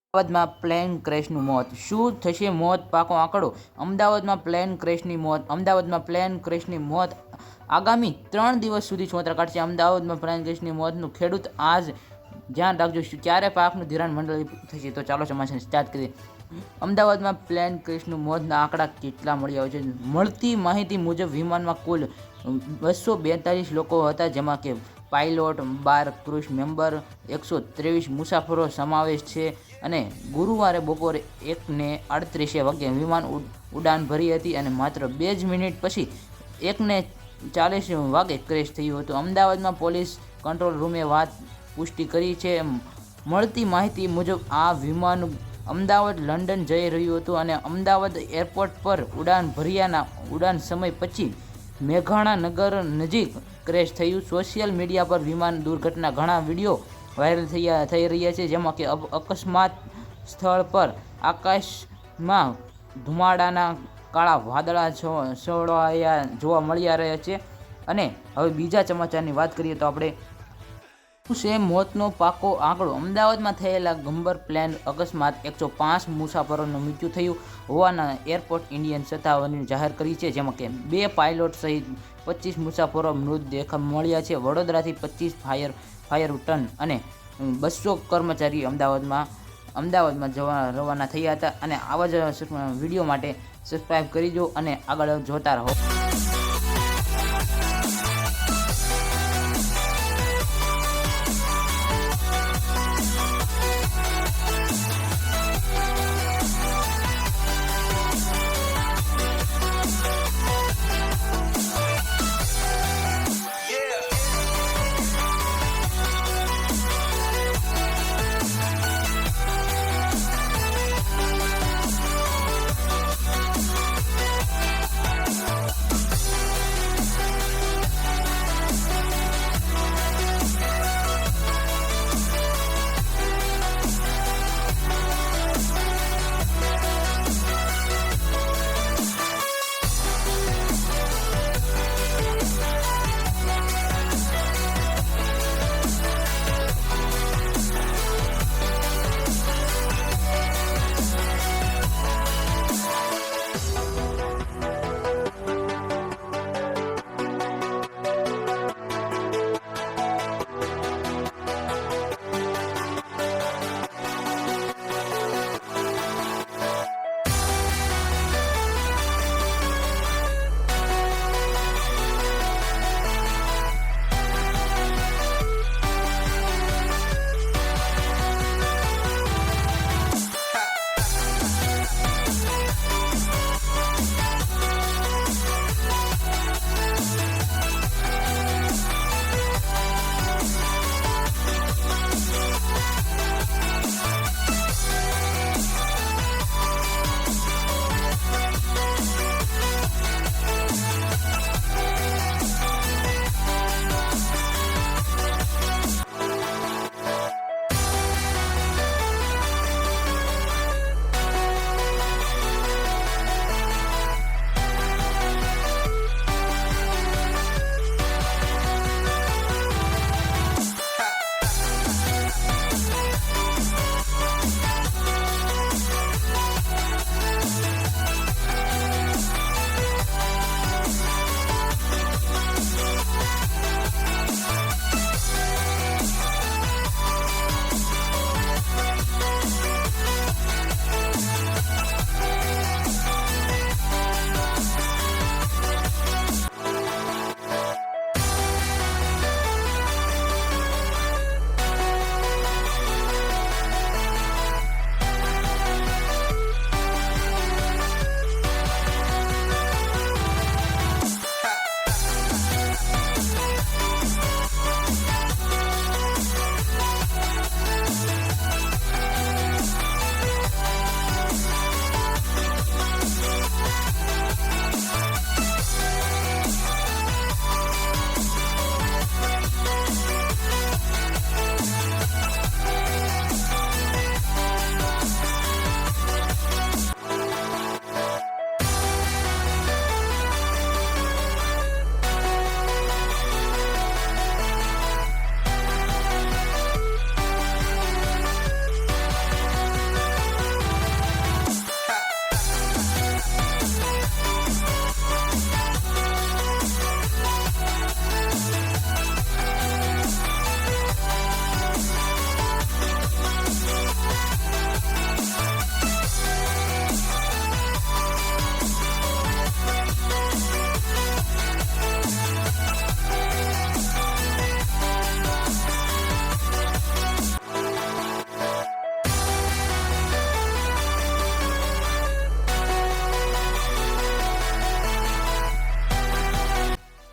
અમદાવાદમાં પ્લેન ક્રેશનું મોત, શું થશે મોત પાકો આંકડો? અમદાવાદમાં પ્લેન ક્રેશની મોત. અમદાવાદમાં પ્લેન ક્રેશની મોત આગામી 3 દિવસ સુધી ચોંતરા કાઢશે. અમદાવાદમાં પ્લેન ક્રેશની મોતનું ખેડૂત આજ ધ્યાન રાખજો, ક્યારે પાકનું ધિરાણ મંડળી થશે? તો ચાલો સમાચાર સ્ટાર્ટ કરીએ. અમદાવાદમાં પ્લેન ક્રેશનું મોતના આંકડા કેટલા મળી આવે છે? મળતી માહિતી મુજબ વિમાનમાં કુલ 242 લોકો હતા, જેમાં કે પાયલોટ, 12 ક્રૂઝ મેમ્બર, 123 મુસાફરો સમાવેશ છે. અને ગુરુવારે બપોરે 1:38 વાગ્યે વિમાન ઉડાન ભરી હતી અને માત્ર 2 જ મિનિટ પછી 1:40 વાગે ક્રેશ થયું હતું. અમદાવાદમાં પોલીસ કંટ્રોલ રૂમે વાત પુષ્ટિ કરી છે. મળતી માહિતી મુજબ આ વિમાન અમદાવાદ લંડન જઈ રહ્યું હતું અને અમદાવાદ એરપોર્ટ પર ઉડાન ભર્યાના ઉડાન સમય પછી મેઘાણા નગર નજીક ક્રેશ થયું. સોશિયલ મીડિયા પર વિમાન દુર્ઘટના ઘણા વિડીયો વાયરલ થઈ રહ્યા છે, જેમાં કે અકસ્માત સ્થળ પર આકાશમાં ધુમાડાના કાળા વાદળા છોડાયા જોવા મળી રહ્યા છે. અને હવે બીજા સમાચારની વાત કરીએ તો આપણે છે મોતનો પાકો આંકડો. અમદાવાદમાં થયેલા ગંભીર પ્લેન અકસ્માત 105 મુસાફરોનું મૃત્યુ થયું હોવાના એરપોર્ટ ઇન્ડિયન સત્તાવારોએ જાહેર કરી છે, જેમાં કે 2 પાયલોટ સહિત 25 મુસાફરો મૃતદેહ મળ્યા છે. વડોદરાથી 25 ફાયર ટન અને 200 કર્મચારી અમદાવાદમાં રવાના થયા હતા. અને આવા જ વિડીયો માટે સબસ્ક્રાઈબ કરી દો અને આગળ જોતા રહો.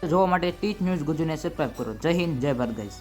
જોવા માટે ટીચ ન્યૂઝ ગુજરાતને સબસ્ક્રાઈબ કરો. જય હિન્દ, જય ભારત ગાઈઝ.